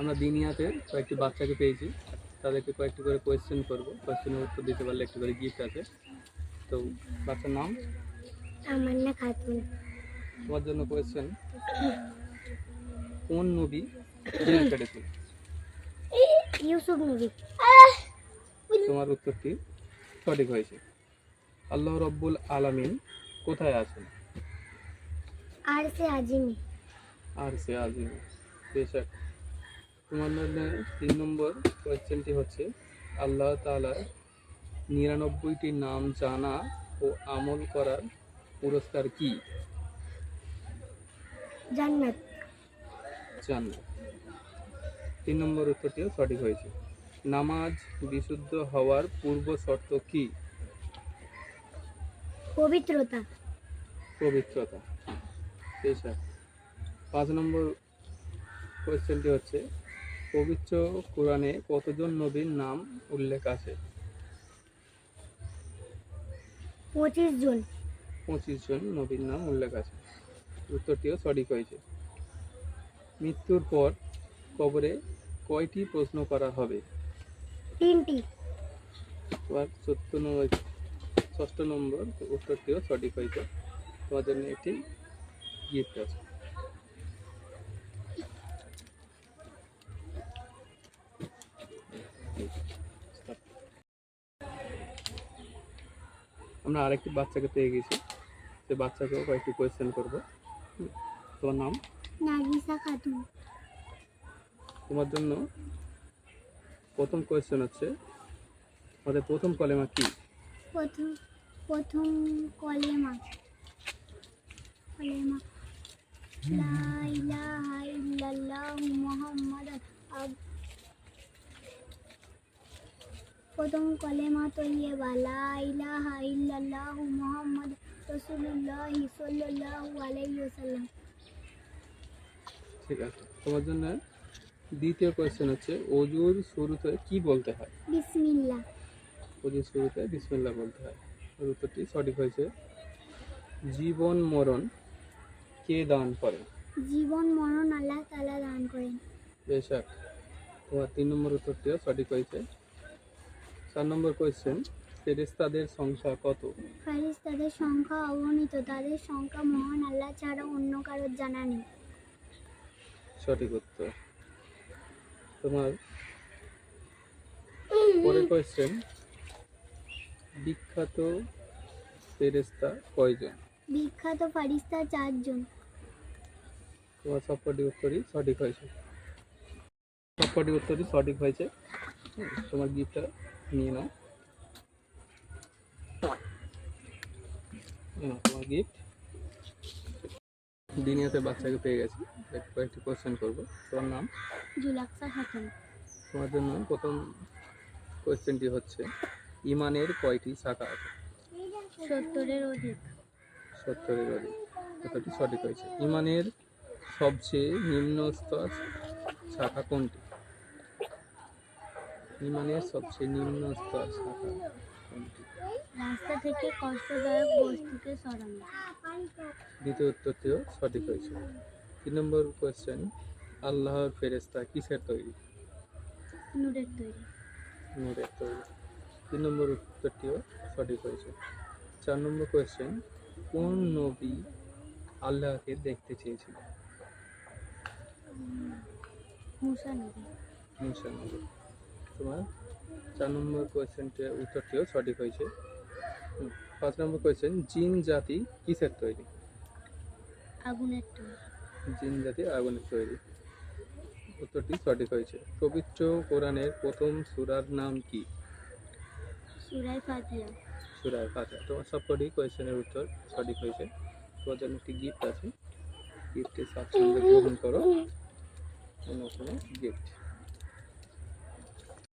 আমরা দিনিয়াতে কয়েকটি বাচ্চাকে পেয়েছি, তাদেরকে কয়েকটি করে কোয়েশ্চেন করবো, কোয়েশ্চেনের উত্তর দিতে পারলে একটি করে গিফট আছে। তো বাচ্চার নাম তামান্না খাতুন। তোমার জন্য কোয়েশ্চেন, কোন নবী জেল কেটেছিল? ইউসুফ নবী। তোমার উত্তরটি সঠিক হয়েছে। আল্লাহ রব্বুল আলামিন কোথায় আছেন? আরশে আজিমি। আরশে আজিমে। বেশ। তোমার জন্য 3 নম্বর কোয়েশ্চেনটি হচ্ছে, আল্লাহ তাআলার 99টি নাম জানা ও আমল করার পুরস্কার কি? জান্নাত। জান্নাত। 3 নম্বর উত্তরটিও সঠিক হয়েছে। নামাজ বিশুদ্ধ হওয়ার পূর্ব শর্ত কি? পবিত্রতা। পবিত্রতা। বেশ। 5 নম্বর কোয়েশ্চেনটি হচ্ছে, পবিত্র কোরআনে কতজন নবীর নাম উল্লেখ আছে? 25 জন। 25 জন নবীর নাম উল্লেখ আছে। উত্তরটিও সঠিক হয়েছে। মৃত্যুর পর কবরে কয়টি প্রশ্ন করা হবে? 3টি। তোমার 6 নম্বর উত্তরটিও সঠিক হয়েছে। তোমার জন্য একটি গিফট আছে। আমরা আরেকটি বাচ্চাকে পেয়ে গেছি, সে বাচ্চাকেও কয়েকটি কোয়েশ্চেন করবো। তোমার নাম? নাগিসা খাতুন। তোমার জন্য প্রথম কোয়েশ্চেন হচ্ছে, আমাদের প্রথম কলেমা কি? প্রথম কলেমা লা ইলাহা ইল্লাল্লাহু মুহাম্মাদুর প্রথম কলেমা তৈয়বা লা ইলাহা ইল্লাল্লাহু মুহাম্মাদুর রাসূলুল্লাহ সাল্লাল্লাহু আলাইহি ওয়াসাল্লাম। ঠিক আছে। তোমার জন্য দ্বিতীয় কোয়েশ্চেন হচ্ছে, ওযুর শুরুতে কি বলতে হয়? বিসমিল্লাহ। ওযুর শুরুতে বিসমিল্লাহ বলতে হয়। এর উত্তরটি সঠিক হয়েছে। জীবন মরণ কে দান করেন? জীবন মরণ আল্লাহ তাআলা দান করেন। বেশ। তোমার 3 নম্বর উত্তরটিও সঠিক হয়েছে। 4 নম্বর কোয়েশ্চেন, ফেরেশতাদের সংখ্যা কত? ফেরেশতাদের সংখ্যা অগণিত, তাদের সংখ্যা মহান আল্লাহ ছাড়া অন্য কারোর জানা নেই। সঠিক উত্তর। তোমার পরের কোয়েশ্চেন, বিখ্যাত ফেরেশতা কয়জন? বিখ্যাত ফেরেশতা 4 জন। তোমার সবকটি উত্তরই সঠিক হয়েছে। তোমার গিফটটা নিয়ে নাও। তোমার গিফট। দিনিয়াতে বাচ্চাকে পেয়ে গেছি, কয়েকটি কোয়েশ্চেন করবো। তোমার নাম? জুলাক্সা খাতুন। তোমার জন্য প্রথম কোয়েশ্চেনটি হচ্ছে, ইমানের কয়টি শাখা আছে? 70-এর অধিক। 70-এর অধিক। উত্তরটি সঠিক হয়েছে। ইমানের সবচেয়ে নিম্ন স্তর শাখা কোনটি? ইমানের সবচেয়ে নিম্ন স্তর শাখা কোনটি? রাস্তা থেকে কষ্টদায়ক বস্তুকে সরানো। দ্বিতীয় উত্তরটিও সঠিক হয়েছে। 3 নম্বর কোয়েশ্চেন, আল্লাহর ফেরেশতা কিসের তৈরি? নূরের তৈরি। নূরের তৈরি। 3 নম্বর উত্তরটিও সঠিক হয়েছে। 4 নম্বর কোয়েশ্চেন, কোন নবী আল্লাহকে দেখতে চেয়েছিলেন? মুসা নবী। মুসা নবী। তোমার 4 নম্বর কোয়েশ্চেনটির উত্তরটিও সঠিক হয়েছে। 5 নম্বর কোয়েশ্চেন, জিন জাতি কিসের তৈরি? আগুনের তৈরি। জিন জাতি আগুনের তৈরি। উত্তরটি সঠিক হয়েছে। পবিত্র কোরআনের প্রথম সূরার নাম কি? সূরা ফাতিহা। সূরা ফাতিহা। তোমার সবকটি কোয়েশ্চেনের উত্তর সঠিক হয়েছে। তোমার জন্য একটি গিফট আছে, গিফটটি স্বাচ্ছন্দ্যে গ্রহণ করো। অন্য কোনো গিফট।